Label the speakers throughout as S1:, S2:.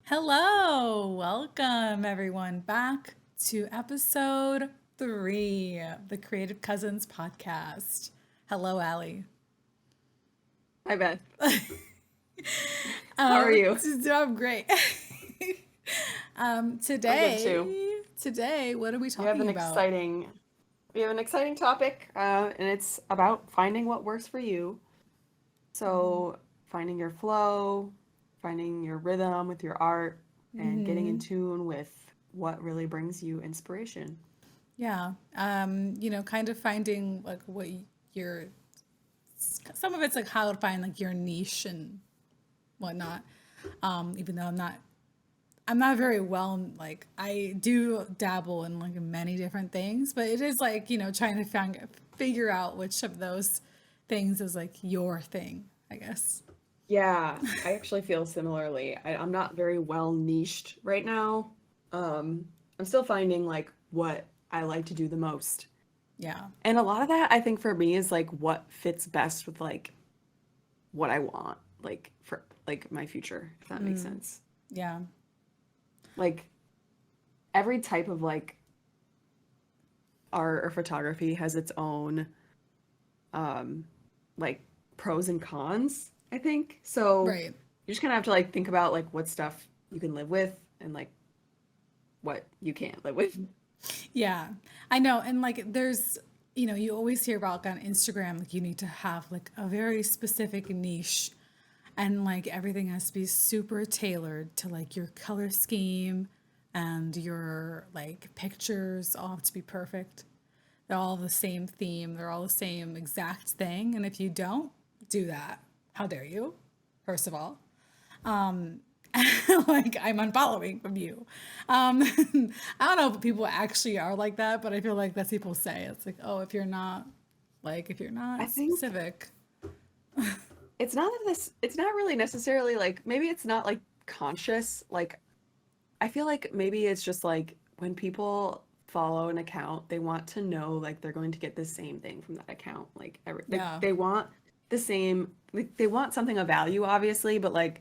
S1: Hello, welcome everyone back to episode 3 of the Creative Cousins podcast. Hello, Allie.
S2: Hi, Beth. How are you?
S1: I'm great.
S2: I'm good too.
S1: Today, what are we
S2: We have
S1: talking
S2: an
S1: about?
S2: exciting we have an exciting topic, and it's about finding what works for you. So, finding your flow, finding your rhythm with your art, and getting in tune with what really brings you inspiration.
S1: Yeah, kind of finding like your some of it's like how to find like your niche and whatnot. Even though I'm not very well, like I do dabble in like many different things, but it is like, trying to figure out which of those things is like your thing, I guess.
S2: Yeah, I actually feel similarly. I'm not very well niched right now. I'm still finding like what I like to do the most.
S1: Yeah.
S2: And a lot of that I think for me is like what fits best with like what I want, like for like my future, if that makes sense.
S1: Yeah.
S2: Like every type of like art or photography has its own um like pros and cons, I think. So
S1: Right.
S2: you just kind of have to like think about like what stuff you can live with and like what you can't live with.
S1: Yeah. I know. And like there's, you always hear about like, on Instagram, like you need to have like a very specific niche and like everything has to be super tailored to like your color scheme and your like pictures all have to be perfect. They're all the same theme, they're all the same exact thing. And if you don't do that, how dare you? First of all, like I'm unfollowing from you. I don't know if people actually are like that, but I feel like that's people say. It's like, oh, if you're
S2: I
S1: not
S2: think
S1: specific,
S2: it's not really necessarily like maybe it's not like conscious. Like I feel like maybe it's just like when people follow an account, they want to know like they're going to get the same thing from that account. Like
S1: yeah,
S2: they want the same, like they want something of value, obviously, but like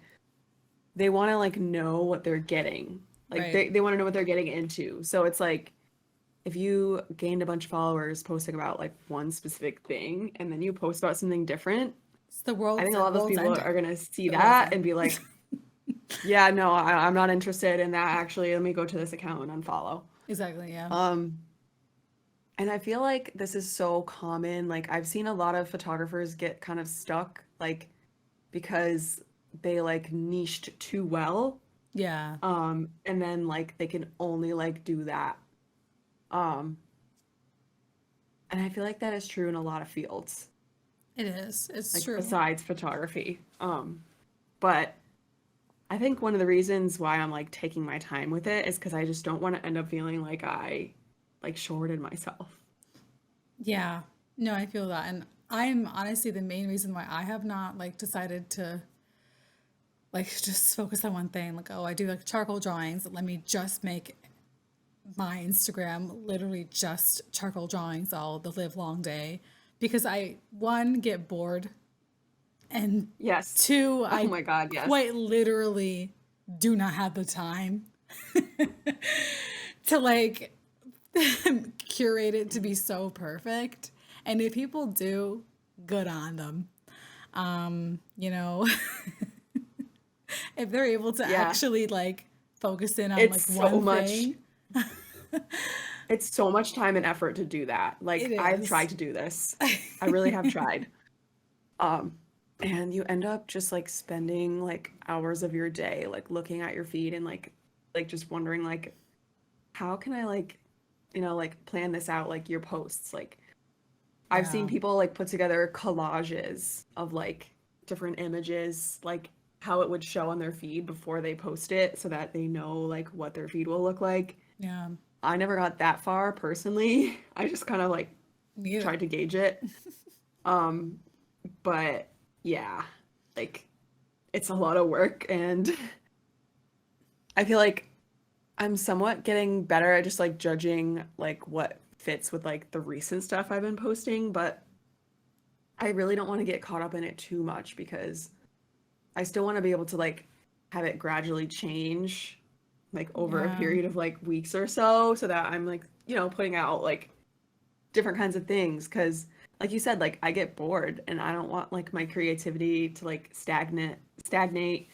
S2: they want to like know what they're getting. Like
S1: right.
S2: they want to know what they're getting into. So it's like if you gained a bunch of followers posting about like one specific thing and then you post about something different,
S1: It's the
S2: I think a lot of those
S1: world's
S2: people are
S1: ending.
S2: gonna see
S1: The world's
S2: that and
S1: end.
S2: be like, yeah, no, I'm not interested in that. Actually, let me go to this account and unfollow.
S1: Exactly. Yeah.
S2: Um, and I feel like this is so common. Like I've seen a lot of photographers get kind of stuck, like because they like niched too well.
S1: Yeah.
S2: And then like they can only like do that. Um, and I feel like that is true in a lot of fields,
S1: It is. It's
S2: like
S1: true.
S2: besides photography. But I think one of the reasons why I'm like taking my time with it is because I just don't want to end up feeling like I like shorted myself.
S1: Yeah. No, I feel that. And I'm honestly the main reason why I have not like decided to like just focus on one thing. Like, oh, I do like charcoal drawings. Let me just make my Instagram literally just charcoal drawings all the live long day. Because I, one, get bored, and
S2: Yes.
S1: two,
S2: Oh
S1: I
S2: my God, yes.
S1: quite literally do not have the time to like curate it to be so perfect. And if people do, good on them. You know, if they're able to
S2: Yeah.
S1: actually like focus in on
S2: It's
S1: like
S2: so
S1: one
S2: much
S1: thing,
S2: it's so much time and effort to do that.
S1: it
S2: Like I've
S1: is.
S2: tried to do this. I really have tried. Um and you end up just like spending like hours of your day like looking at your feed and like just wondering like how can I like like plan this out like your posts like I've seen
S1: Yeah.
S2: people like put together collages of like different images, like how it would show on their feed before they post it so that they know like what their feed will look like.
S1: Yeah.
S2: I never got that far personally. I just kind of like
S1: Neither.
S2: tried to gauge it. Um, but yeah, like it's a lot of work and I feel like I'm somewhat getting better at just like judging like what fits with like the recent stuff I've been posting, but I really don't want to get caught up in it too much because I still want to be able to like have it gradually change like over a
S1: Yeah.
S2: period of like weeks or so that I'm like, you know, putting out like different kinds of things because like you said, like I get bored and I don't want like my creativity to like stagnate.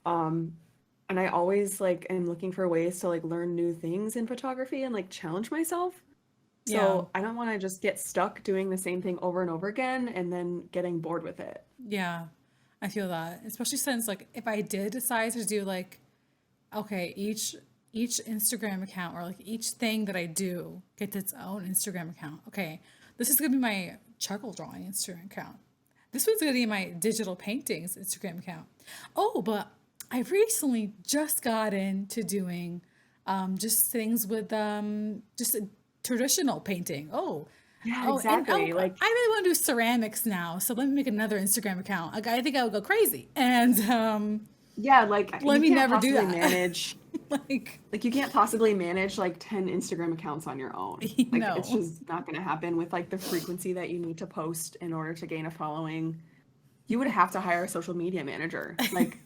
S2: Um and I always like am looking for ways to like learn new things in photography and like challenge myself.
S1: Yeah.
S2: So I don't want to just get stuck doing the same thing over and over again and then getting bored with it.
S1: Yeah. I feel that. Especially since like if I did decide to do like okay, each Instagram account or like each thing that I do gets its own Instagram account. Okay. This is gonna be my charcoal drawing Instagram account. This one's gonna be my digital paintings Instagram account. Oh, but I recently just got into doing just things with just traditional painting.
S2: Yeah,
S1: Oh, and
S2: exactly. Like,
S1: I really want to do ceramics now, so let me make another Instagram account. Like I think I would go crazy, and
S2: yeah, like
S1: let
S2: you
S1: me
S2: can't
S1: never do
S2: possibly
S1: that.
S2: manage
S1: Like
S2: like you can't possibly manage like 10 Instagram accounts on your own. Like it's
S1: no,
S2: just not going to happen with like the frequency that you need to post in order to gain a following. You would have to hire a social media manager. Like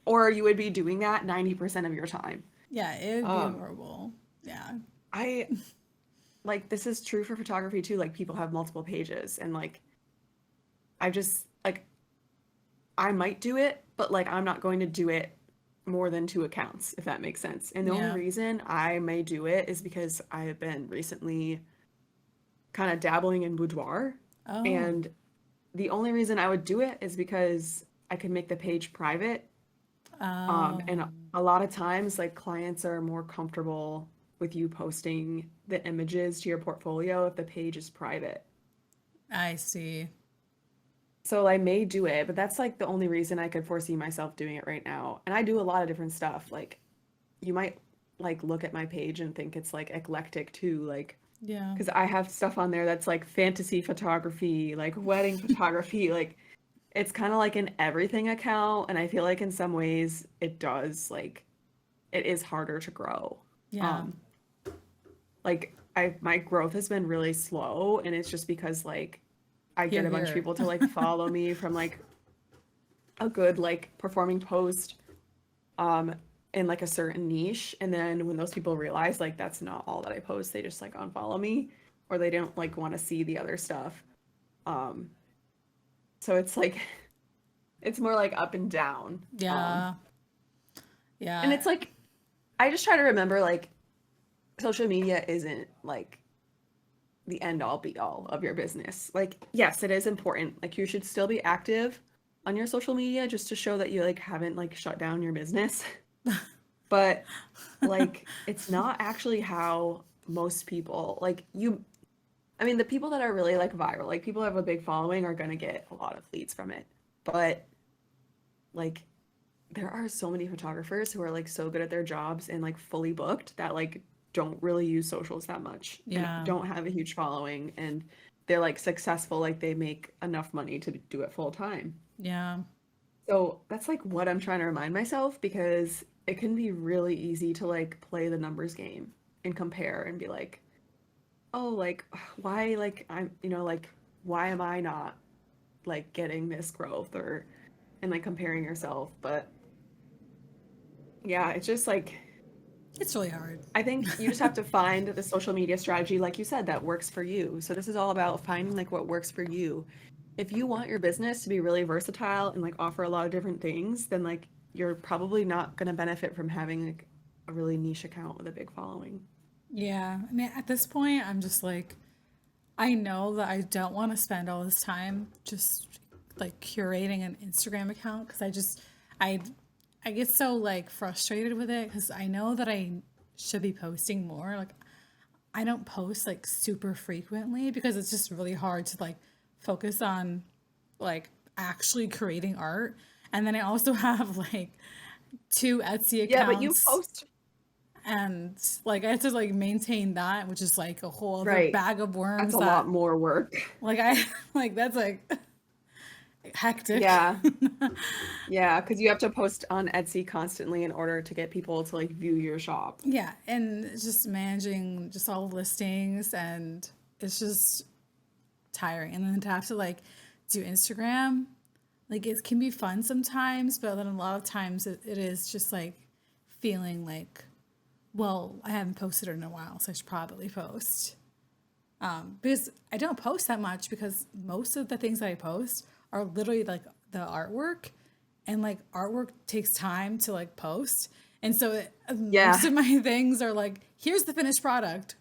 S2: or you would be doing that 90% of your time.
S1: yeah, it would be
S2: Um
S1: horrible. Yeah,
S2: I like this is true for photography too. Like people have multiple pages and like I just like I might do it, but like I'm not going to do it more than two accounts, if that makes sense. And the only
S1: yeah.
S2: reason I may do it is because I have been recently kind of dabbling in boudoir.
S1: Oh,
S2: And the only reason I would do it is because I can make the page private. And
S1: oh,
S2: a lot of times, like clients are more comfortable with you posting the images to your portfolio if the page is private.
S1: I see.
S2: So I may do it, but that's like the only reason I could foresee myself doing it right now. And I do a lot of different stuff. Like you might like look at my page and think it's like eclectic too, like
S1: Yeah,
S2: because I have stuff on there that's like fantasy photography, like wedding photography, like it's kind of like an everything account. And I feel like in some ways it does like it is harder to grow.
S1: yeah.
S2: Um, like I my growth has been really slow, and it's just because like I get
S1: Here,
S2: a bunch of
S1: here.
S2: people to like follow me from like a good like performing post um in like a certain niche, and then when those people realize like that's not all that I post, they just like unfollow me or they don't like want to see the other stuff. um so it's like it's more like up and down.
S1: Yeah,
S2: And
S1: yeah,
S2: it's like I just try to remember like social media isn't like the end all be all of your business. Like yes, it is important, like you should still be active on your social media just to show that you like haven't like shut down your business. But like it's not actually how most people like you I mean the people that are really like viral, like people who have a big following are going to get a lot of leads from it. But like there are so many photographers who are like so good at their jobs and like fully booked that like don't really use socials that much and
S1: yeah,
S2: don't have a huge following, and they're like successful, like they make enough money to do it full time.
S1: yeah,
S2: So that's like what I'm trying to remind myself, because it can be really easy to like play the numbers game and compare and be like, oh, like why like I'm, you know, like why am I not like getting this growth, or and like comparing yourself. But yeah, it's just like
S1: it's really hard.
S2: I think you just have to find the social media strategy, like you said, that works for you. So this is all about finding like what works for you. If you want your business to be really versatile and like offer a lot of different things, then like you're probably not going to benefit from having like a really niche account with a big following.
S1: Yeah, I mean, at this point, I'm just like, I know that I don't want to spend all this time just like curating an Instagram account because I, I get so like frustrated with it because I know that I should be posting more. Like, I don't post like super frequently because it's just really hard to like focus on like actually creating art. And then I also have like two Etsy
S2: Yeah, but you
S1: accounts
S2: post,
S1: and like I have to like maintain that, which is like a whole other
S2: right.
S1: bag of
S2: That's
S1: worms
S2: a lot
S1: that
S2: more work.
S1: like I like that's like hectic.
S2: Yeah. Yeah, because you have to post on Etsy constantly in order to get people to like view your shop.
S1: Yeah, and it's just managing just all the listings and it's just tiring. And then to have to like do Instagram, like it can be fun sometimes, but then a lot of times it is just like feeling like, well, I haven't posted in a while, so I should probably post. Because I don't post that much because most of the things that I post are literally like the artwork, and like artwork takes time to like post. And so most
S2: Yeah,
S1: of my things are like, here's the finished product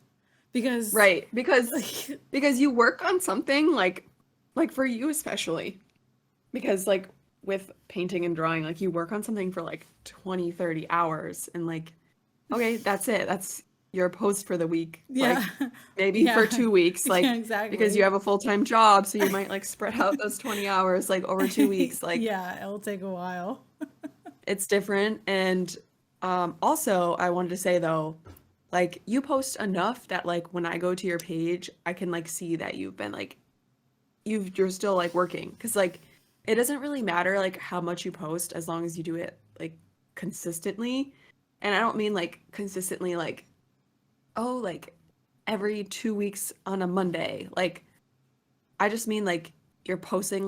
S1: because
S2: right. Because
S1: like,
S2: because you work on something like for you especially. Because like with painting and drawing, like you work on something for like 20, 30 hours and like, okay, that's it. That's your post for the week.
S1: yeah,
S2: Like maybe for
S1: yeah,
S2: 2 weeks,
S1: yeah,
S2: like because you
S1: exactly.
S2: have a full-time job, so you might like spread out those 20 hours like over 2 weeks. Like
S1: Yeah, it'll take a while.
S2: it's different. And also I wanted to say though, like you post enough that like when I go to your page, I can like see that you've been like you're still like working because like it doesn't really matter like how much you post as long as you do it like consistently. And I don't mean like consistently like oh like every 2 weeks on a Monday. Like I just mean like you're posting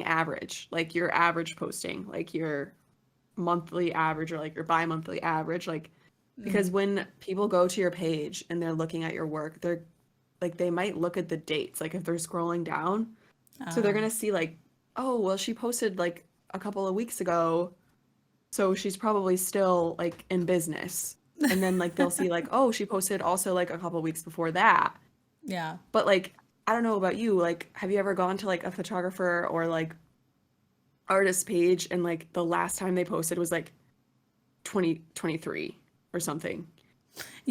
S2: average, like your average posting, like your monthly average or like your bi-monthly average, like because when people go to your page and they're looking at your work, they're like they might look at the dates, like if they're scrolling down, so they're gonna see like, oh, well, she posted like a couple of weeks ago, so she's probably still like in business. And then like they'll see like, oh, she posted also like a couple of weeks before that.
S1: Yeah.
S2: But like, I don't know about you, like, have you ever gone to like a photographer or like artist page and like the last time they posted was like 2023 or something?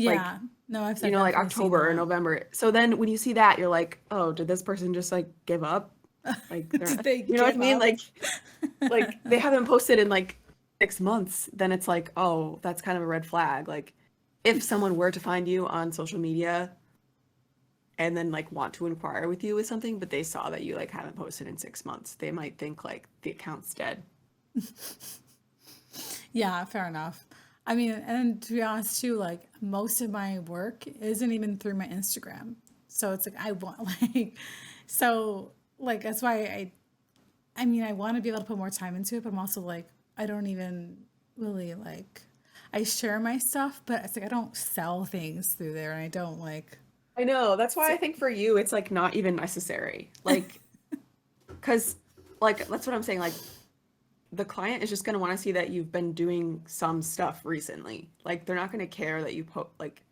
S2: Like,
S1: Yeah. No, I've
S2: like
S1: definitely seen
S2: October or
S1: that.
S2: November. So then when you see that, you're like, oh, did this person just like give up? Like they're
S1: Did they
S2: you know what I
S1: give
S2: mean?
S1: up?
S2: Like they haven't posted in like 6 months, then it's like, oh, that's kind of a red flag. Like if someone were to find you on social media and then like want to inquire with you with something, but they saw that you like haven't posted in 6 months, they might think like the account's dead.
S1: Yeah, fair enough. I mean, and to be honest too, like most of my work isn't even through my Instagram. So it's like I want like so like that's why I mean I want to be able to put more time into it, but I'm also like I don't even really like I share my stuff, but it's like I don't sell things through there and I don't like
S2: I know. That's why
S1: so,
S2: I think for you it's like not even necessary. Like, cause like that's what I'm saying. Like the client is just gonna want to see that you've been doing some stuff recently. Like they're not gonna care that you like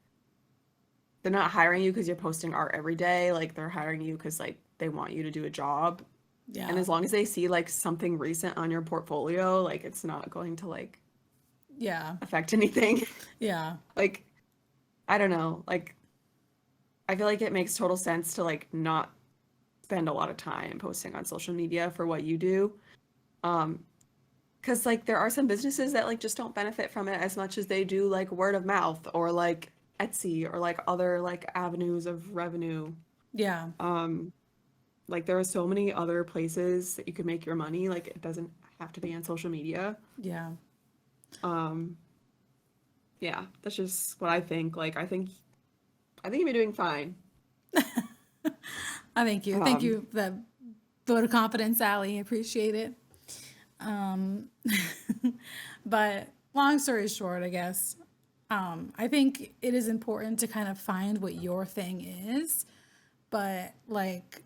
S2: they're not hiring you because you're posting art every day. Like they're hiring you because like they want you to do a job. And
S1: yeah.
S2: as long as they see like something recent on your portfolio, like it's not going to like
S1: Yeah.
S2: affect anything.
S1: Yeah.
S2: Like I don't know. Like I feel like it makes total sense to like not spend a lot of time posting on social media for what you do. Um, because like there are some businesses that like just don't benefit from it as much as they do like word of mouth or like Etsy or like other like avenues of revenue.
S1: Yeah.
S2: Um, like there are so many other places that you can make your money. Like it doesn't have to be on social media.
S1: Yeah.
S2: Um, yeah, that's just what I think. Like I think you'll be doing fine.
S1: I thank you. Thank
S2: Um,
S1: you for that vote of confidence, Allie. I appreciate it. Um, but long story short, I guess, I think it is important to kind of find what your thing is. But like,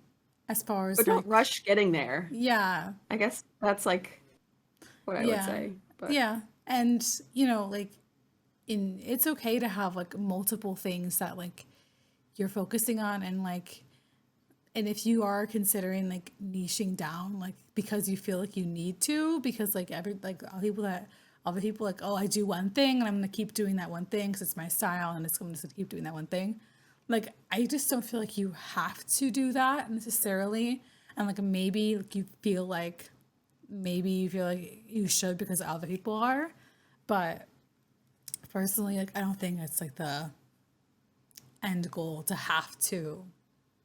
S1: as far
S2: but
S1: as
S2: don't
S1: like,
S2: rush getting there.
S1: yeah,
S2: I guess that's like what I would
S1: yeah,
S2: say. But
S1: yeah. And, like, it's okay to have like multiple things that like you're focusing on and like, and if you are considering like niching down, like because you feel like you need to, because like other people like, oh, I do one thing and I'm gonna keep doing that one thing because it's my style and I'm just gonna keep doing that one thing. Like I just don't feel like you have to do that necessarily, and like maybe you feel like you should because other people are, but personally, like I don't think it's like the end goal to have to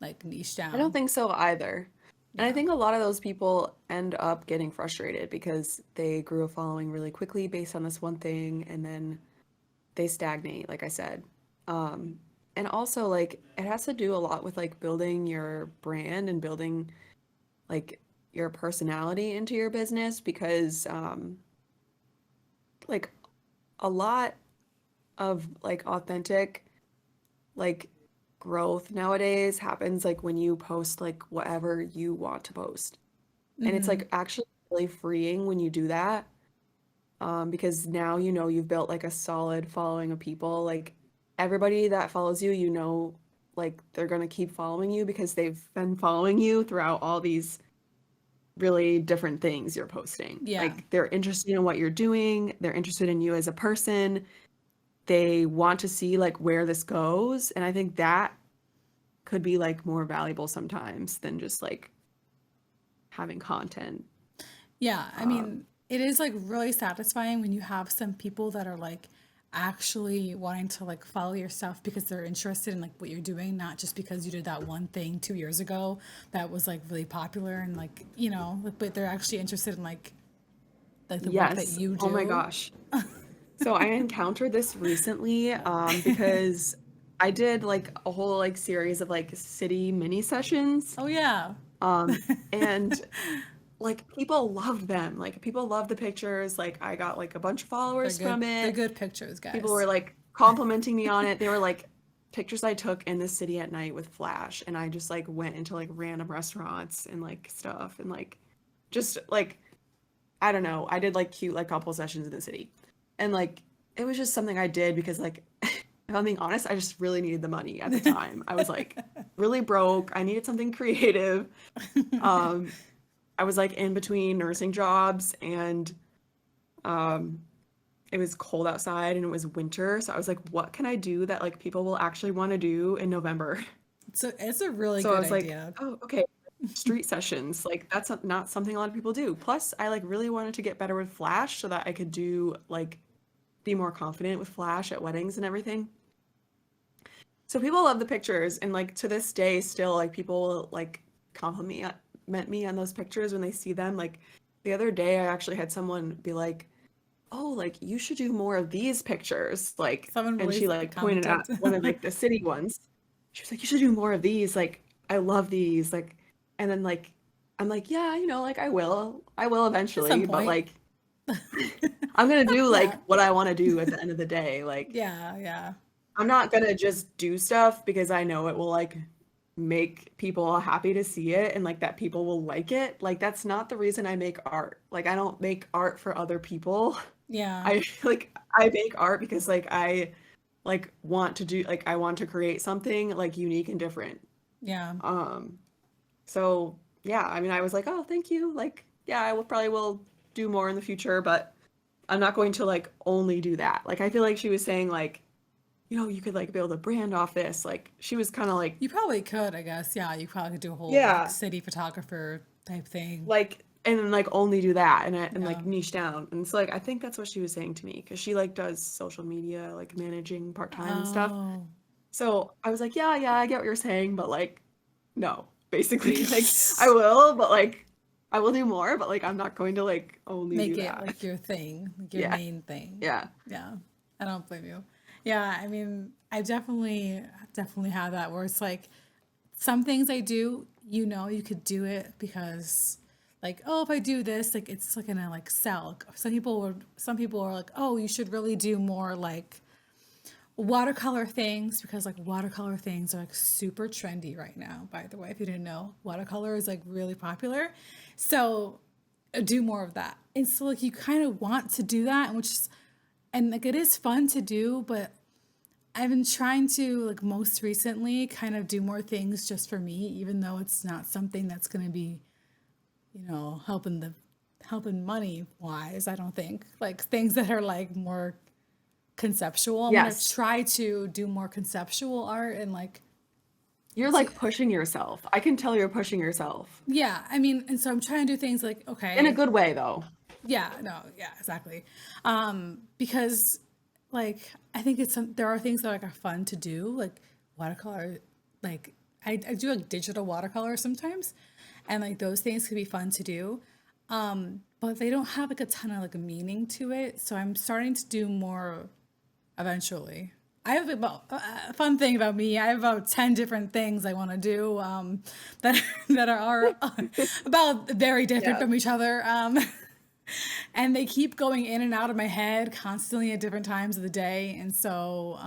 S1: like niche
S2: I don't
S1: down.
S2: think so either. And I
S1: Yeah.
S2: think a lot of those people end up getting frustrated because they grew a following really quickly based on this one thing and then they stagnate, like I said. Um, and also like it has to do a lot with like building your brand and building like your personality into your business because like a lot of like authentic like growth nowadays happens like when you post like whatever you want to post. And it's
S1: Mm-hmm.
S2: like actually really freeing when you do that. Because now you know you've built like a solid following of people. Like everybody that follows you, you know, like they're gonna keep following you because they've been following you throughout all these really different things you're posting.
S1: Yeah.
S2: Like they're interested in what you're doing, they're interested in you as a person. They want to see like where this goes, and I think that could be like more valuable sometimes than just like having content.
S1: Yeah, I
S2: Um,
S1: mean, it is like really satisfying when you have some people that are like actually wanting to like follow your stuff because they're interested in like what you're doing, not just because you did that one thing 2 years ago that was like really popular and like, like, but they're actually interested in like the work that
S2: yes.
S1: you
S2: Oh my
S1: do.
S2: gosh. So I encountered this recently because I did like a whole like series of like city mini sessions.
S1: Oh yeah,
S2: Um, and like people loved them. Like people loved the pictures. Like I got like a bunch of
S1: they're
S2: followers
S1: good.
S2: from
S1: They're
S2: it.
S1: good pictures,
S2: People were
S1: guys.
S2: like complimenting me on it. They were like pictures I took in the city at night with flash, and I just like went into like random restaurants and like stuff and like just like I don't know. I did like cute like couple sessions in the city. And like it was just something I did because like if I'm being honest, I just really needed the money at the time. I was like really broke. I needed something creative. Um I was like in between nursing jobs and um it was cold outside and it was winter. So I was like, what can I do that like people will actually want to do in November?
S1: So it's a really
S2: So I
S1: good
S2: was like,
S1: idea.
S2: oh, okay, street sessions. Like that's not something a lot of people do. Plus, I like really wanted to get better with Flash so that I could do like be more confident with Flash at weddings and everything. So people love the pictures and like to this day still like people like compliment me on those pictures when they see them. Like the other day I actually had someone be like, "Oh, like you should do more of these pictures." Like
S1: Someone
S2: and
S1: really
S2: she like pointed
S1: commented.
S2: at one of like the city ones. She was like, "You should do more of these. Like I love these." Like and then like I'm like, "Yeah, you know, like I will. I will
S1: At some
S2: eventually, but
S1: point.
S2: like I'm gonna do
S1: Yeah.
S2: like what I want to do at the end of the day. Like
S1: Yeah, yeah.
S2: I'm not gonna just do stuff because I know it will like make people happy to see it and like that people will like it. Like that's not the reason I make art. Like I don't make art for other people.
S1: Yeah.
S2: I like I make art because like I like want to do like I want to create something like unique and different.
S1: Yeah.
S2: Um so yeah, I mean I was like, "Oh, thank you." Like yeah, I will probably will do more in the future, but I'm not going to like only do that. Like I feel like she was saying like you could like build a brand off this. Like she was kind of like,
S1: You probably could, I guess. Yeah, you probably could do a whole like
S2: yeah,
S1: city photographer type thing.
S2: like and then like only do that and
S1: Yeah.
S2: like niche down. And it's like I think that's what she was saying to me because she like does social media, like managing part-time and stuff.
S1: Oh.
S2: So I was like, yeah, I get what you're saying, but like no, basically like I will, but like I will do more, but like I'm not going to like only
S1: Make
S2: do
S1: it
S2: that.
S1: like your thing, like your
S2: Yeah.
S1: main thing.
S2: Yeah.
S1: Yeah. I don't blame you. Yeah, I mean, I definitely have that where it's like some things I do, you could do it because like, oh, if I do this, like it's like gonna like sell. Some people are like, oh, you should really do more like watercolor things because like watercolor things are like super trendy right now, by the way. If you didn't know, watercolor is like really popular. So do more of that. And so like you kind of want to do that, and like it is fun to do, but I've been trying to like most recently kind of do more things just for me, even though it's not something that's gonna be, helping money wise, I don't think. Like things that are like more conceptual. I'm gonna
S2: Yes.
S1: try to do more conceptual art and like
S2: You're
S1: do,
S2: like pushing yourself. I can tell you're pushing yourself
S1: yeah, I mean, and so I'm trying to do things like,
S2: in a
S1: okay,
S2: good way though.
S1: yeah, no, yeah, exactly. Because like I think there are things that like are fun to do, like watercolor, like I do like digital watercolor sometimes, and like those things can be fun to do. But they don't have like a ton of like a meaning to it. So I'm starting to do more eventually. I have about a fun thing about me. I have about 10 different things I want to do that that are about very different
S2: Yeah.
S1: from each other. And they keep going in and out of my head constantly at different times of the day. And so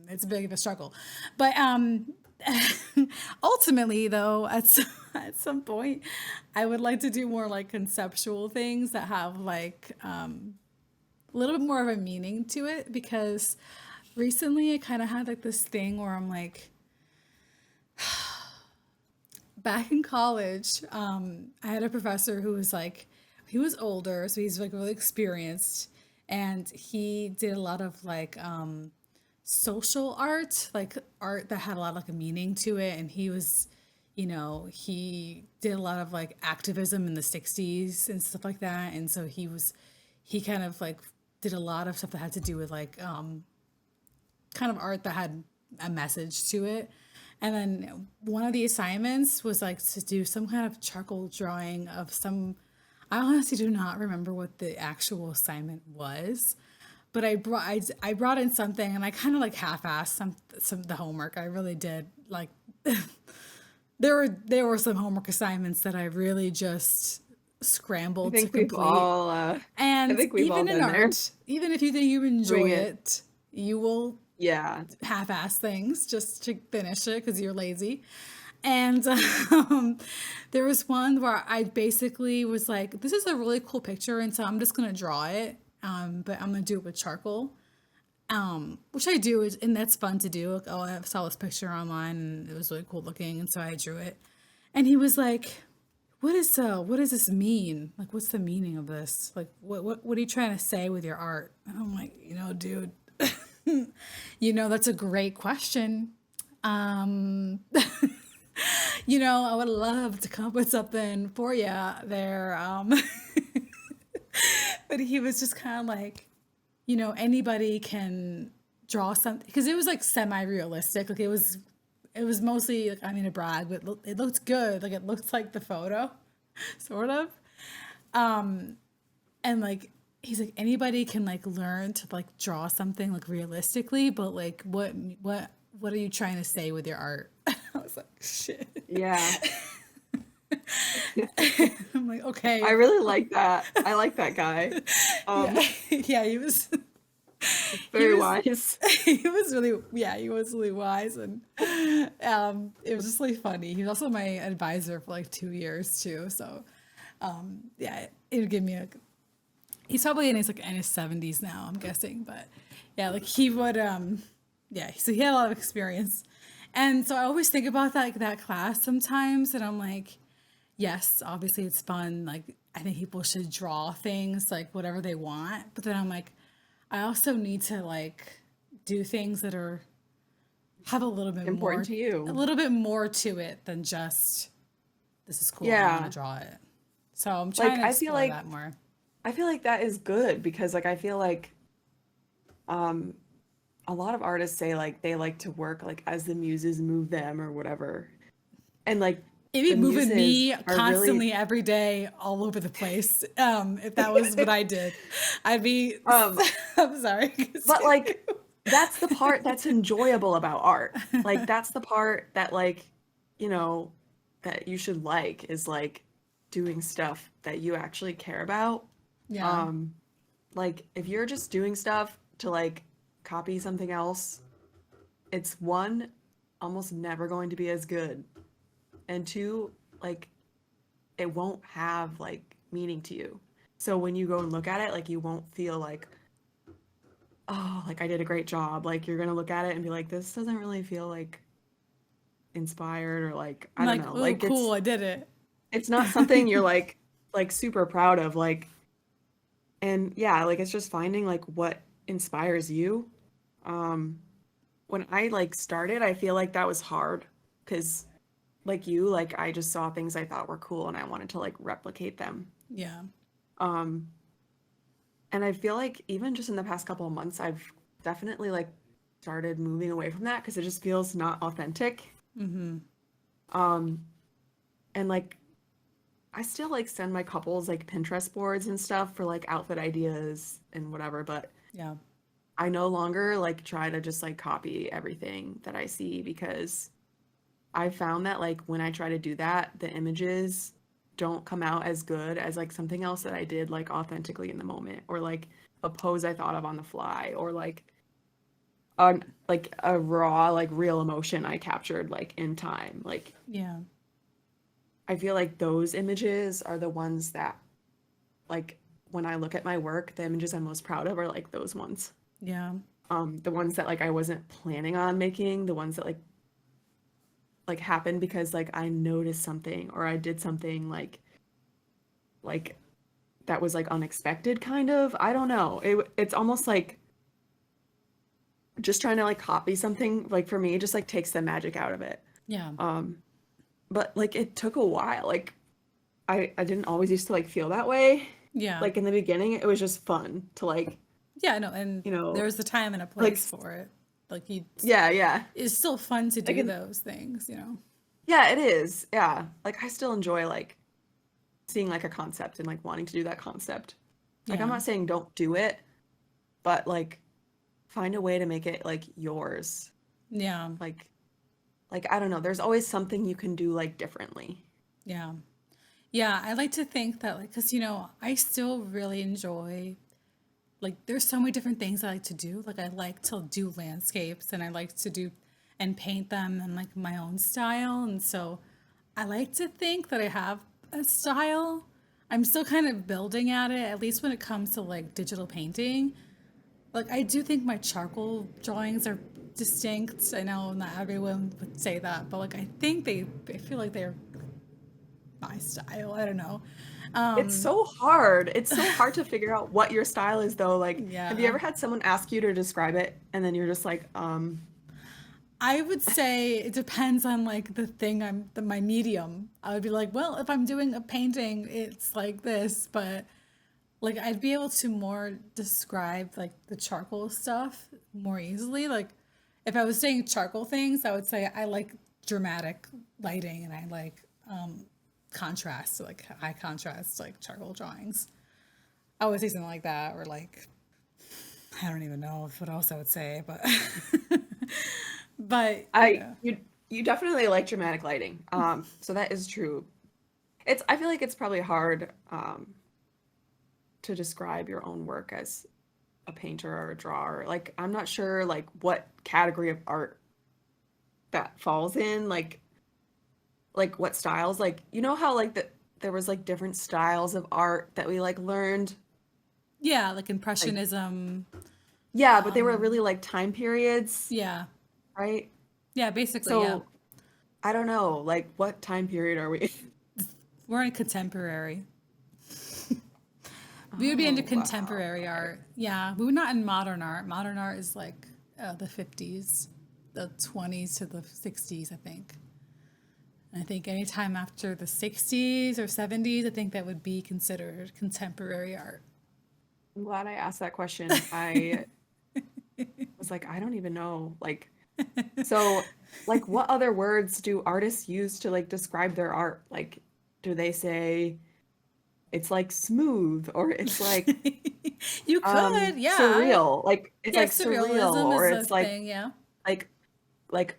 S1: it's a bit of a struggle. But ultimately, though, at some point, I would like to do more like conceptual things that have like a little bit more of a meaning to it because recently I kind of had like this thing where I'm like, back in college, I had a professor who was like, he was older, so he's like really experienced, and he did a lot of like social art, like art that had a lot of like a meaning to it, and he was, he did a lot of like activism in the 60s and stuff like that, and so he kind of like did a lot of stuff that had to do with like kind of art that had a message to it. And then one of the assignments was like to do some kind of charcoal drawing of some. I honestly do not remember what the actual assignment was, but I brought in something and I kind of like half-assed some of the homework. I really did. Like there were some homework assignments that I really just
S2: I
S1: scrambled to
S2: think we've
S1: complete.
S2: all I
S1: And
S2: think we've all
S1: even in
S2: been there
S1: art, even if you think you enjoy
S2: doing it.
S1: it, you will
S2: Yeah.
S1: half-ass things just to finish it because you're lazy. And there was one where I basically was like, "This is a really cool picture," and so I'm just gonna draw it. But I'm gonna do it with charcoal, which I do, and that's fun to do. Like, oh, I saw this picture online, and it was really cool looking, and so I drew it. And he was like, what does this mean? Like, what's the meaning of this? Like, what are you trying to say with your art?" And I'm like, dude, that's a great question. Um, I would love to come up with something for you there. But he was just kind of like, anybody can draw something because it was like semi-realistic. Like it was mostly like, I mean, a brag, but it looked good. Like it looked like the photo, sort of. And like he's like anybody can like learn to like draw something like realistically, but like what are you trying to say with your art? I was like, shit.
S2: Yeah.
S1: I'm like, okay,
S2: I really like that. I like that guy.
S1: yeah, yeah. He
S2: Very
S1: was
S2: wise.
S1: he was really, yeah, he was really wise, and it was just like funny. He was also my advisor for like 2 years too, so yeah, it would give me a. He's probably in his 70s now, I'm guessing, but yeah, like he would yeah, so he had a lot of experience, and so I always think about that class sometimes, and I'm like, yes, obviously it's fun. Like I think people should draw things like whatever they want, but then I'm like, I also need to like do things that are have
S2: Important to
S1: a
S2: you.
S1: little bit more to it than just this is cool and I want to
S2: Yeah.
S1: draw it. So I'm trying
S2: Like
S1: to
S2: I feel
S1: explore
S2: like
S1: that more.
S2: I feel like that is good because like I feel like um a lot of artists say like they like to work like as the muses move them or whatever. And like
S1: It'd
S2: the
S1: be moving
S2: muses
S1: me
S2: are really
S1: constantly every day all over the place. If that was what I did, I'd be.
S2: um
S1: I'm sorry.
S2: but like that's the part that's enjoyable about art. Like that's the part that like, you know, that you should like is like doing stuff that you actually care about.
S1: Yeah,
S2: Um like if you're just doing stuff to like copy something else, it's one almost never going to be as good. And two, like it won't have like meaning to you. So when you go and look at it, like you won't feel like, oh, like I did a great job. Like you're gonna look at it and be like, this doesn't really feel like inspired or like
S1: I'm
S2: I don't
S1: like,
S2: know.
S1: oh,
S2: Like
S1: cool, I did it.
S2: it's not something you're like super proud of. Like and yeah, like it's just finding like what inspires you. Um when I like started, I feel like that was hard because like you, like I just saw things I thought were cool and I wanted to like replicate them.
S1: Yeah,
S2: Um and I feel like even just in the past couple of months, I've definitely like started moving away from that because it just feels not authentic. Um, and like I still like send my couples like Pinterest boards and stuff for like outfit ideas and whatever, but
S1: yeah.
S2: I no longer like try to just like copy everything that I see because I found that like when I try to do that, the images don't come out as good as like something else that I did like authentically in the moment, or like a pose I thought of on the fly, or like a raw like real emotion I captured like in time. Like
S1: Yeah.
S2: I feel like those images are the ones that like when I look at my work, the images I'm most proud of are like those ones.
S1: Yeah.
S2: The ones that like I wasn't planning on making, the ones that like happened because like I noticed something or I did something like that was like unexpected kind of. I don't know. It's almost like just trying to like copy something like for me just like takes the magic out of it.
S1: Yeah.
S2: Um but like it took a while. Like I didn't always used to like feel that way.
S1: Yeah.
S2: Like in the beginning it was just fun to like,
S1: Yeah, no, and
S2: you know,
S1: there's a time and a
S2: like
S1: place for it. Like you,
S2: yeah, yeah.
S1: it's still fun to
S2: Like
S1: do
S2: in,
S1: those things, you know.
S2: yeah, it is. Yeah. Like I still enjoy like seeing like a concept and like wanting to do that concept. Like I'm
S1: Yeah.
S2: not saying don't do it, but like find a way to make it like yours.
S1: Yeah.
S2: Like I don't know, there's always something you can do like differently.
S1: Yeah. Yeah, I like to think that like cuz I still really enjoy like there's so many different things I like to do. Like I like to do landscapes and I like to do and paint them in like my own style, and so I like to think that I have a style. I'm still kind of building at it, at least when it comes to like digital painting. Like I do think my charcoal drawings are distinct. I know not everyone would say that, but like I feel like they're my style. I don't know.
S2: It's
S1: Um,
S2: so hard. It's so hard to figure out what your style is though. Like, have you
S1: yeah.
S2: ever had someone ask you to describe it and then you're just like,
S1: I would say it depends on like the thing my medium. I would be like, well, if I'm doing a painting, it's like this, but like I'd be able to more describe like the charcoal stuff more easily. Like if I was saying charcoal things, I would say I like dramatic lighting and I like contrast, like high contrast, like charcoal drawings. I would say something like that, or like I don't even know what else I would say, but but
S2: I
S1: yeah,
S2: you definitely like dramatic lighting. So that is true. It's I feel like it's probably hard to describe your own work as a painter or a drawer. Like I'm not sure like what category of art that falls in, like what styles. Like you know how like there was like different styles of art that we like learned.
S1: yeah, like
S2: Like
S1: impressionism.
S2: yeah, but they were really like time periods,
S1: Yeah,
S2: right?
S1: yeah, basically, yeah.
S2: So I don't know, like what time period are we?
S1: We're in contemporary. We would be into
S2: Oh, wow.
S1: contemporary
S2: Okay.
S1: art. Yeah, we were not in modern art. Modern art is like the 50s, the 20s to the 60s, I think. And I think anytime after the 60s or 70s, I think that would be considered contemporary art.
S2: I'm glad I asked that question. I was like, I don't even know. Like, so, like, what other words do artists use to like describe their art? Like, do they say it's like smooth or it's like
S1: You could, yeah.
S2: surreal? Like, it's
S1: Yeah,
S2: like surreal
S1: surrealism
S2: or
S1: is a
S2: it's
S1: thing, yeah.
S2: like like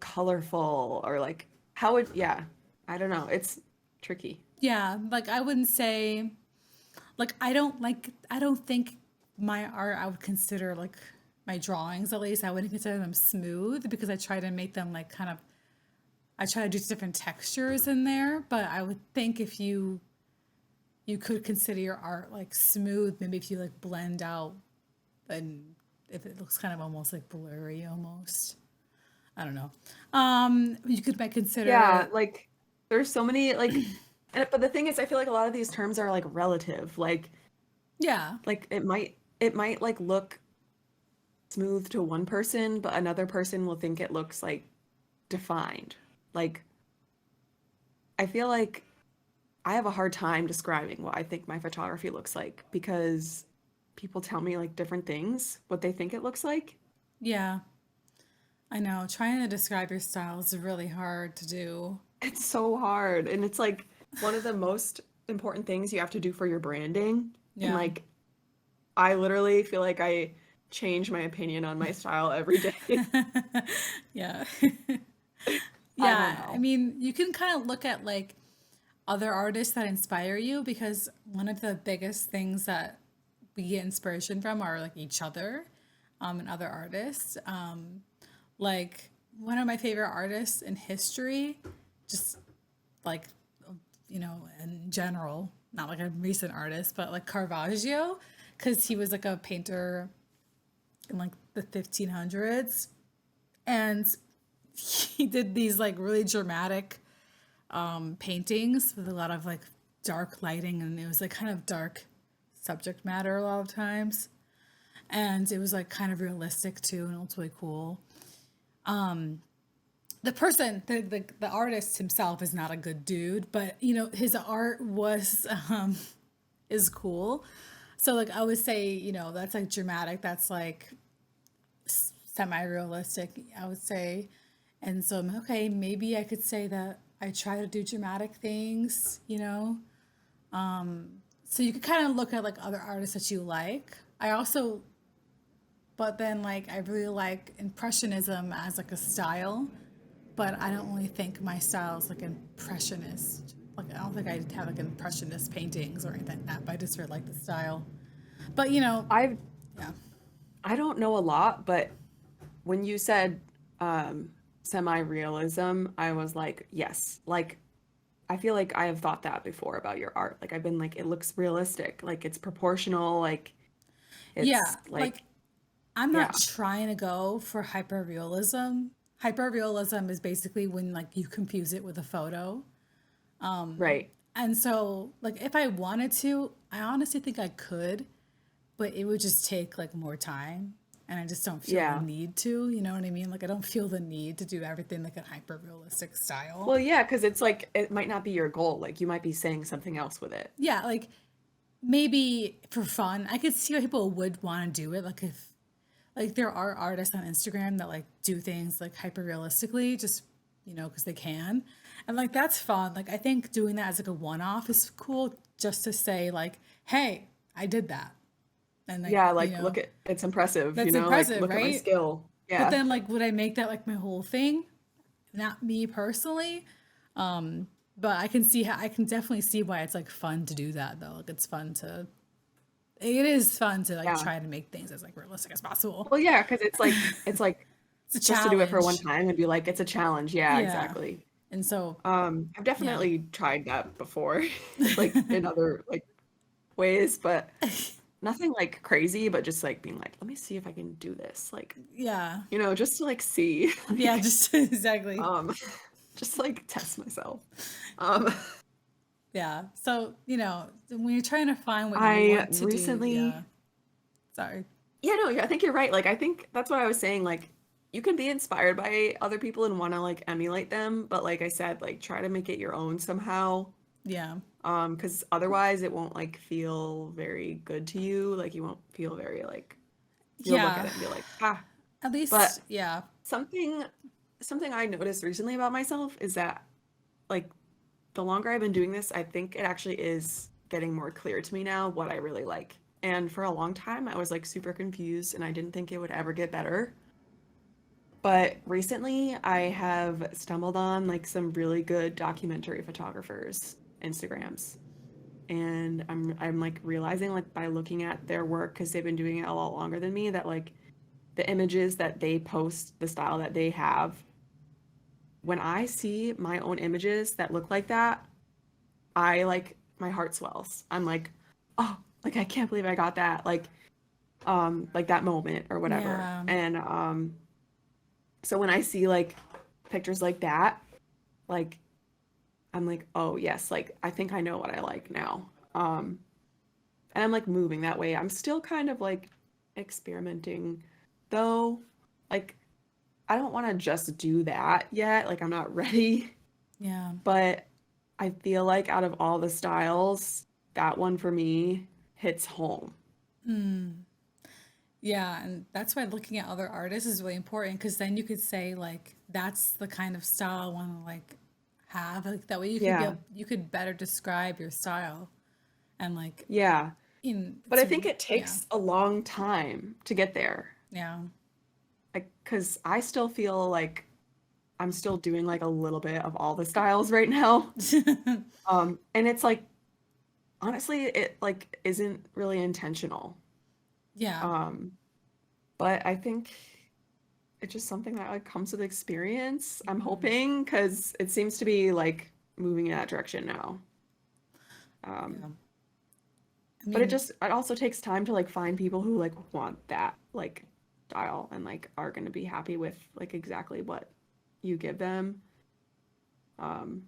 S2: colorful or like how would yeah, I don't know. It's tricky.
S1: Yeah, like I wouldn't say like I don't think my art I would consider like my drawings at least I wouldn't consider them smooth because I try to make them like kind of I try to do different textures in there, but I would think if you could consider your art like smooth, maybe if you like blend out and if it looks kind of almost like blurry almost. I don't know. You could might consider
S2: Yeah,
S1: it
S2: like there's so many like but the thing is I feel like a lot of these terms are like relative.
S1: yeah.
S2: Like it might like look smooth to one person, but another person will think it looks like defined. Like I feel like I have a hard time describing what I think my photography looks like because people tell me like different things, what they think it looks like.
S1: Yeah. I know. Trying to describe your style is really hard to do.
S2: It's so hard. And it's like one of the most important things you have to do for your branding. And
S1: Yeah.
S2: like I literally feel like I change my opinion on my style every day.
S1: Yeah.
S2: I don't
S1: Yeah, I
S2: know.
S1: mean, you can kind of look at like other artists that inspire you because one of the biggest things that we get inspiration from are like each other and other artists. Like one of my favorite artists in history, just like, in general, not like a recent artist, but like Caravaggio, because he was like a painter in like the 1500s. And he did these like really dramatic paintings with a lot of like dark lighting, and it was like kind of dark subject matter a lot of times, and it was like kind of realistic too, and it was really cool. The person, the artist himself is not a good dude, but his art was is cool. So like I would say, that's like dramatic, that's like semi-realistic, I would say. And so I'm like, okay, maybe I could say that I try to do dramatic things, so you could kind of look at like other artists that you like. I also, but then like I really like impressionism as like a style, but I don't really think my style is like impressionist. Like I don't think I have like impressionist paintings or anything like that, but I just really like the style. But
S2: I've
S1: yeah.
S2: I don't know a lot, but when you said semi-realism, I was like, yes. Like I feel like I have thought that before about your art. Like I've been like, it looks realistic, like it's proportional, like
S1: Yeah,
S2: it's
S1: like
S2: like,
S1: I'm
S2: yeah,
S1: not trying to go for hyperrealism. Hyperrealism is basically when like you confuse it with a photo.
S2: right.
S1: And so like if I wanted to, I honestly think I could, but it would just take like more time. And I just don't feel the
S2: Yeah.
S1: need to, you know what I mean? Like I don't feel the need to do everything like a hyper realistic style.
S2: Well, yeah, because it's like it might not be your goal. Like you might be saying something else with it.
S1: Yeah, like maybe for fun. I could see why people would want to do it. Like if like there are artists on Instagram that like do things like hyper realistically, just because they can, and like that's fun. Like I think doing that as like a one off is cool, just to say like, hey, I did that, and like
S2: Yeah, like look at it's impressive,
S1: that's
S2: like
S1: impressive,
S2: look at my
S1: right?
S2: skill.
S1: But
S2: Yeah.
S1: then like would I make that like my whole thing? Not me personally, but I can see how I can definitely see why it's like fun to do that though. Like it is fun to like
S2: Yeah.
S1: try to make things as like realistic as possible.
S2: Well, yeah, because it's like
S1: It's a
S2: just to do it for one
S1: challenge.
S2: time and be like, it's a challenge. Yeah,
S1: Yeah.
S2: exactly.
S1: And so,
S2: I've
S1: yeah.
S2: definitely tried that before, like in other like ways, but nothing like crazy, but just like being like, let me see if I can do this. Like,
S1: Yeah.
S2: just to like see,
S1: Yeah,
S2: like,
S1: just exactly.
S2: um, just like test myself. Um,
S1: Yeah. So, when you're trying to find what you
S2: I
S1: want to do, yeah.
S2: recently,
S1: Sorry.
S2: yeah, no, yeah, I think you're right. Like, I think that's what I was saying. Like, you can be inspired by other people and want to like emulate them, but like I said, like try to make it your own somehow.
S1: Yeah.
S2: Because otherwise it won't like feel very good to you. Like you won't feel very like you'll look at
S1: Yeah.
S2: it and be like, ah.
S1: At
S2: But
S1: least, yeah.
S2: something something I noticed recently about myself is that like the longer I've been doing this, I think it actually is getting more clear to me now what I really like. And for a long time, I was like super confused and I didn't think it would ever get better. But recently, I have stumbled on like some really good documentary photographers' Instagrams. And I'm like realizing like by looking at their work because they've been doing it a lot longer than me that like the images that they post, the style that they have, when I see my own images that look like that, I like my heart swells. I'm like, oh, like I can't believe I got that. Like that moment or whatever.
S1: Yeah.
S2: And so when I see like pictures like that, like I'm like, oh yes, like I think I know what I like now. And I'm like moving that way. I'm still kind of like experimenting though. Like I don't want to just do that yet. Like I'm not ready,
S1: Yeah.
S2: but I feel like out of all the styles, that one for me hits home.
S1: Yeah. And that's why looking at other artists is really important because then you could say, like, that's the kind of style I want to, like, have. Like, that way
S2: Yeah.
S1: you could better describe your style. And, like,
S2: Yeah. But
S1: it's
S2: I think it
S1: yeah,
S2: takes a long time to get there.
S1: yeah.
S2: Like, because I still feel like I'm still doing like a little bit of all the styles right now. And it's like, honestly, it like isn't really intentional.
S1: Yeah,
S2: Um, but I think it's just something that like comes with experience. I'm hoping because it seems to be like moving in that direction now.
S1: yeah.
S2: Um,
S1: I
S2: but
S1: mean,
S2: it also takes time to like find people who like want that like style and like are going to be happy with like exactly what you give them. Um,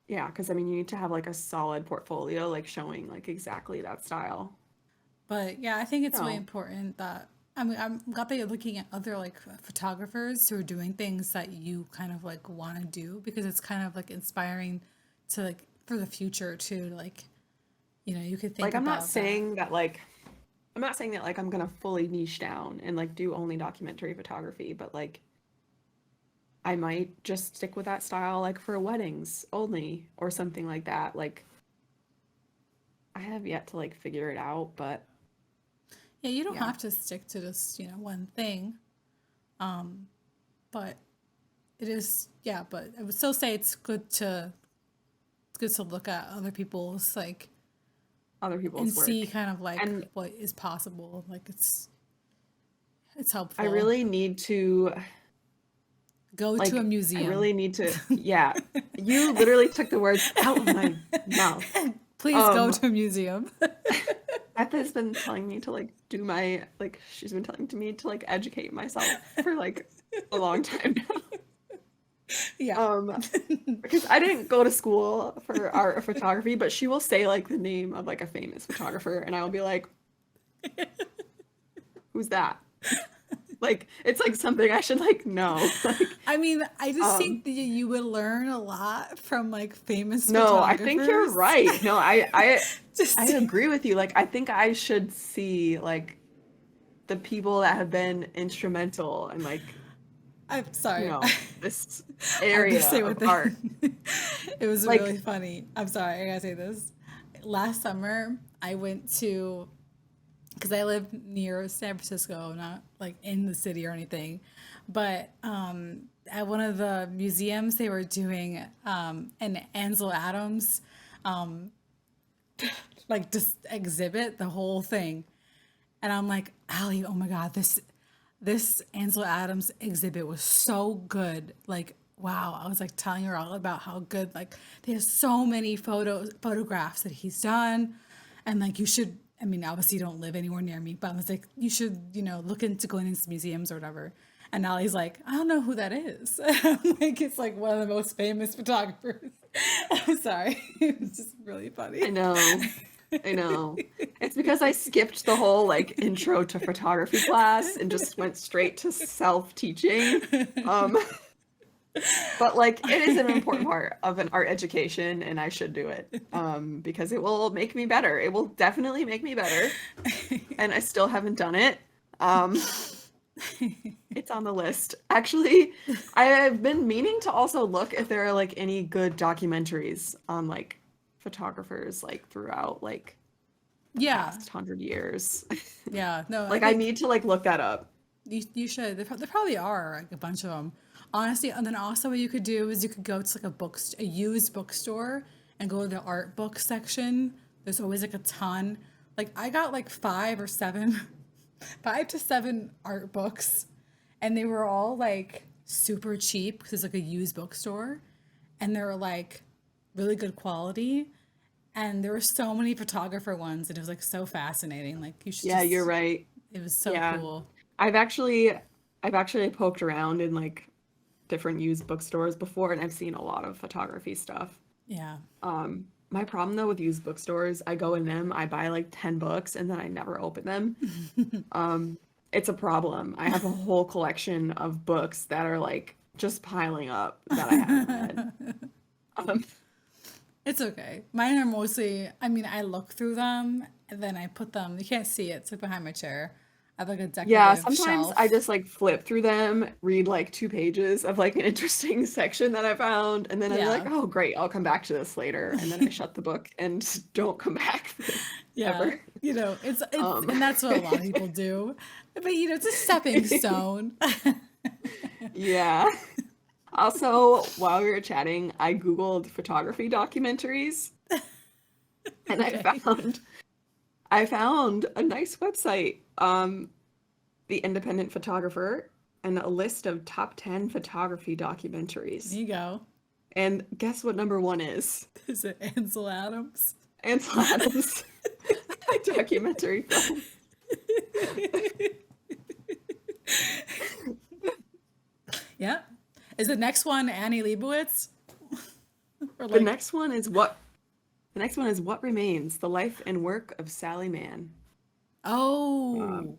S2: yeah, because I mean, you need to have like a solid portfolio, like showing like exactly that style.
S1: but yeah, I think it's really
S2: No,
S1: important that I mean, I'm glad that you're looking at other like photographers who are doing things that you kind of like want to do because it's kind of like inspiring to like for the future too. Like, you could think
S2: like
S1: about that.
S2: I'm not saying that like I'm gonna fully niche down and like do only documentary photography, but like I might just stick with that style like for weddings only or something like that. Like I have yet to like figure it out, but
S1: Yeah, you don't
S2: yeah,
S1: have to stick to just, one thing, but it is, yeah, but I would still say it's good to look at other people's like
S2: other
S1: and
S2: people's
S1: see
S2: work.
S1: kind of like
S2: And
S1: what is possible. Like it's
S2: I
S1: helpful.
S2: really need to
S1: Go to a
S2: I
S1: museum.
S2: really need to yeah. You literally took the words out of my mouth.
S1: Please go
S2: Um
S1: to a museum.
S2: Beth has been telling me to like do my like she's been telling to me to like educate myself for like a long time now.
S1: Yeah.
S2: Um because I didn't go to school for art or photography, but she will say like the name of like a famous photographer and I will be like, who's that? Like it's like something I should like know. Like
S1: I mean, I just
S2: um
S1: think that you would learn a lot from like famous
S2: no, I think you're
S1: photographers.
S2: right. No, I
S1: Just
S2: agree with you. Like I think I should see like the people that have been instrumental in like,
S1: I'm
S2: you
S1: sorry.
S2: know, this
S1: I have to
S2: area
S1: say
S2: of
S1: what the
S2: art.
S1: it was really
S2: Like,
S1: funny. I'm sorry, I gotta say this. Last summer, I went to because I live near San Francisco, not like in the city or anything, but at one of the museums they were doing an Ansel Adams like just exhibit the whole thing, and I'm like, Allie, oh my god, this Ansel Adams exhibit was so good. Like, wow. I was like telling her all about how good, like, there's so many photographs that he's done. And like, you should, I mean, obviously you don't live anywhere near me, but I was like, you should, look into going into museums or whatever. And Nally's like, I don't know who that is. I'm like, it's like one of the most famous photographers. I'm sorry. It was just really
S2: I
S1: funny.
S2: know, I know. It's because I skipped the whole like intro to photography class and just went straight to self-teaching. Um, but like it is an important part of an art education and I should do it. Because it will make me better. It will definitely make me better. And I still haven't done it. Um, It's on the list. Actually, I have been meaning to also look if there are like any good documentaries on like photographers like throughout like the
S1: Yeah.
S2: past 100 years.
S1: Yeah. No, I
S2: Like I
S1: think
S2: need to like look that up.
S1: you should. There probably are like a bunch of them, honestly. And then also what you could do is you could go to like a used bookstore and go to the art book section. There's always like a ton. Like I got like 5 or 7, 5 to 7 art books, and they were all like super cheap because it's like a used bookstore, and they were like really good quality. And there were so many photographer ones, and it was like so fascinating. Like you should
S2: Yeah, you're
S1: just.
S2: right.
S1: It was so
S2: Yeah.
S1: cool.
S2: I've actually I've actually poked around in like different used bookstores before and I've seen a lot of photography stuff.
S1: Yeah.
S2: My problem though with used bookstores, I go in them, I buy like 10 books and then I never open them. Um, it's a problem. I have a whole collection of books that are like just piling up that I haven't read. Um,
S1: It's okay. Mine are mostly, I mean, I look through them and then I put them, you can't see it, it's like behind my chair. I have like a
S2: Yeah,
S1: decorative
S2: sometimes I
S1: shelf.
S2: just like flip through them, read like 2 pages of like an interesting section that I found, and then I'm like,
S1: Yeah.
S2: oh, great, I'll come back to this later. And then I shut the book and don't come back
S1: Yeah.
S2: ever.
S1: It's
S2: Um,
S1: and that's what a lot of people do. But it's a stepping stone.
S2: yeah. Also, while we were chatting, I Googled photography documentaries and
S1: Okay.
S2: I found a nice website, The Independent Photographer, and a list of top 10 photography
S1: There
S2: documentaries.
S1: you go.
S2: And guess what number one is?
S1: Is it Ansel Adams?
S2: Ansel Adams documentary film.
S1: Yeah. Is the next one Annie Leibovitz? Or
S2: The
S1: like,
S2: next one is what the next one is What Remains: The Life and Work of Sally Mann. Um,
S1: oh,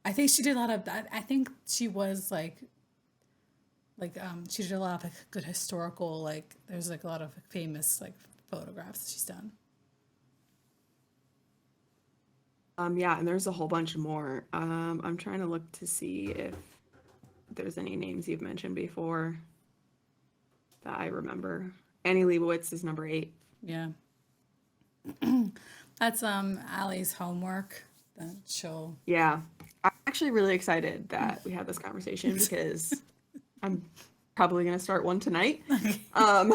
S1: I think she did a lot of that. I think she was she did a lot of like good historical, like there's like a lot of famous like photographs she's done.
S2: yeah, and there's a whole bunch more. I'm trying to look to see if there's any names you've mentioned before that I remember. Annie Leibovitz is number 8.
S1: Yeah. That's Allie's homework that she'll
S2: Yeah. I'm actually really excited that we had this conversation because I'm probably gonna start one tonight. Um,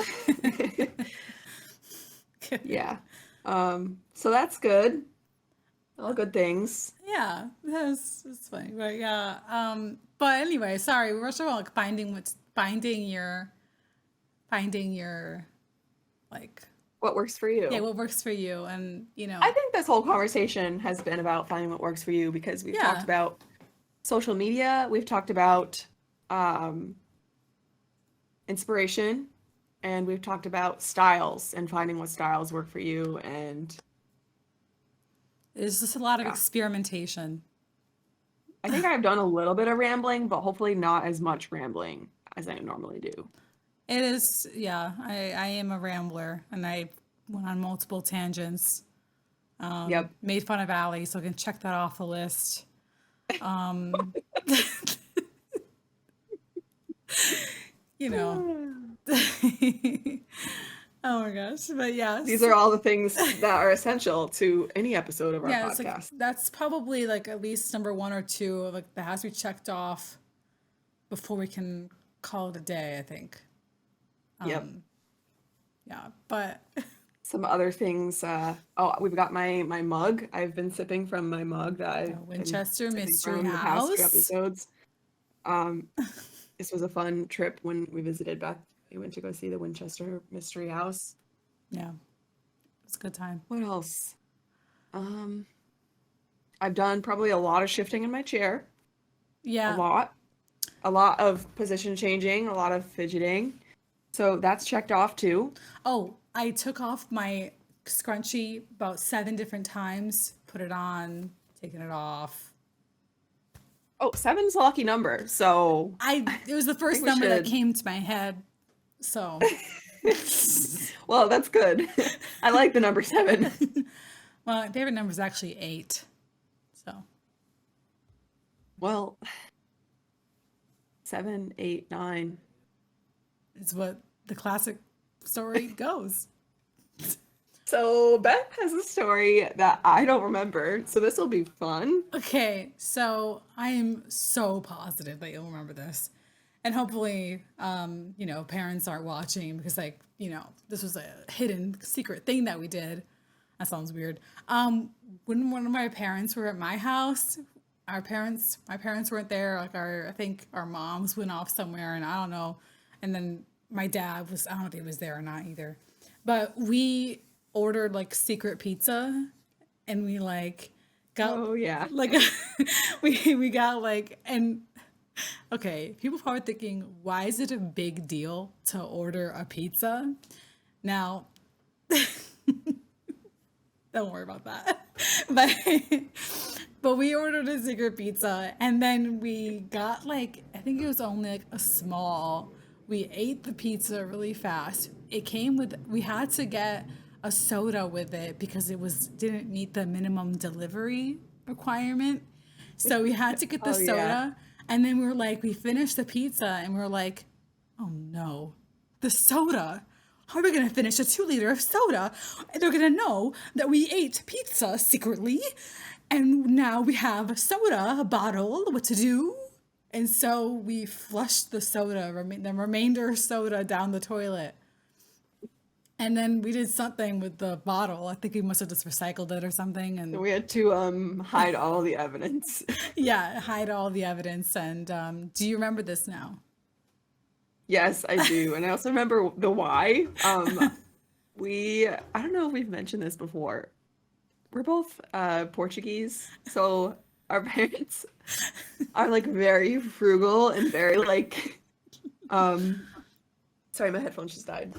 S2: yeah. So that's good. All good things.
S1: Yeah, that's funny. But yeah. But anyway, sorry, we were talking about like finding your like
S2: What works for
S1: yeah,
S2: you?
S1: what works for you and
S2: I think this whole conversation has been about finding what works for you because we've talked
S1: yeah.
S2: about social media, we've talked about um, inspiration, and we've talked about styles and finding what styles work for you. And
S1: There's just a lot of
S2: yeah,
S1: experimentation.
S2: I think I've done a little bit of rambling, but hopefully not as much rambling as I normally do.
S1: It is, yeah, I am a rambler and I went on multiple tangents.
S2: Yep.
S1: Made fun of Allie, so I can check that off the list. You know. Oh my gosh. But
S2: These
S1: yes.
S2: are all the things that are essential to any episode of our
S1: Yeah, it's like
S2: podcast.
S1: that's probably like at least number one or two of like that has to be checked off before we can call it a day, I think.
S2: Yep.
S1: Yeah. But
S2: Some other things. Oh, we've got my mug. I've been sipping from my mug that
S1: the
S2: I've been
S1: Winchester
S2: sipping
S1: Mystery
S2: from the past few
S1: House.
S2: episodes. Um, this was a fun trip when we visited Beth. We went to go see the Winchester Mystery House.
S1: Yeah. It's a good time.
S2: What else? Um, I've done probably a lot of shifting in my chair. A
S1: Yeah.
S2: lot. A lot of position changing, a lot of fidgeting. So that's checked off too.
S1: Oh, I took off my scrunchie about 7 different times, put it on, taking it off.
S2: Oh, seven's a lucky number. So
S1: It was the
S2: I
S1: first
S2: think we
S1: number that
S2: should.
S1: came to my head. So,
S2: Well, that's good. I like the number 7.
S1: well, my favorite number is actually 8. So,
S2: Well, 7, 8, 9.
S1: it's what the classic story goes.
S2: So Beth has a story that I don't remember. So this will be fun.
S1: Okay, so I am so positive that you'll remember this. And hopefully, parents aren't watching because, like, this was a hidden secret thing that we did. That sounds weird. When one of my parents were at my house, my parents weren't there. Like, I think our moms went off somewhere, and I don't know. And then my dad was, I don't know if he was there or not either. But we ordered like secret pizza, and we like got
S2: Oh yeah.
S1: like we got like and okay, people probably thinking, why is it a big deal to order a pizza? Now, don't worry about that. But but we ordered a secret pizza and then we got like I think it was only like a small. We ate the pizza really fast. It came with we had to get a soda with it because it was didn't meet the minimum delivery requirement. So we had to get the
S2: Oh yeah.
S1: soda. And then we were like, we finished the pizza and we were like, oh no, the soda. How are we going to finish a 2 liter of soda? And they're going to know that we ate pizza secretly. And now we have a soda bottle. What to do? And so we flushed the soda, the remainder soda down the toilet. And then we did something with the bottle. I think we must have just recycled it or something.
S2: So
S1: And
S2: we had to hide all the evidence.
S1: yeah, hide all the evidence. And do you remember this now?
S2: Yes, I do. And I also remember the why. I don't know if we've mentioned this before. We're both Portuguese, so our parents are like very frugal and very like um sorry, my headphones just died.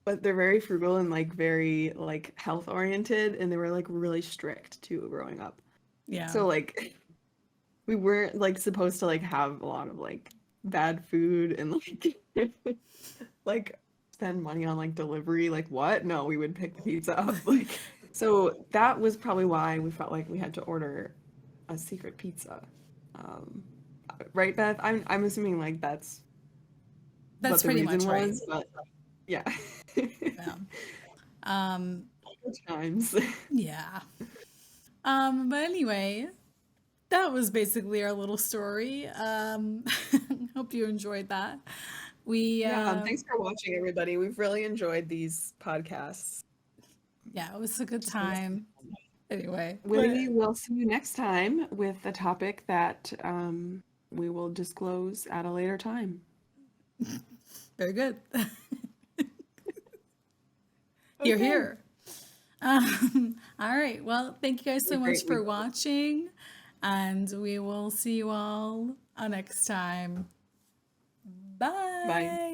S2: But they're very frugal and like very like health oriented, and they were like really strict too growing up.
S1: Yeah.
S2: So like we weren't like supposed to like have a lot of like bad food and like like spend money on like delivery. Like what? No, we would pick the pizza up. Like so that was probably why we felt like we had to order a secret pizza. Um, right, Beth? I'm assuming like that's what
S1: That's
S2: the
S1: pretty
S2: reason
S1: much right.
S2: was, but yeah.
S1: Yeah. Um,
S2: Good times.
S1: yeah. But anyway, that was basically our little story. Hope you enjoyed that. We,
S2: Yeah, thanks for watching, everybody. We've really enjoyed these podcasts.
S1: yeah, it was a good
S2: Just been
S1: time. Anyway,
S2: We will see you next time with a topic that we will disclose at a later time.
S1: very good. You're
S2: Okay.
S1: here. All right. Well, thank you guys
S2: Have a
S1: so much
S2: great week.
S1: for watching, and we will see you all next time.
S2: Bye.
S1: Bye.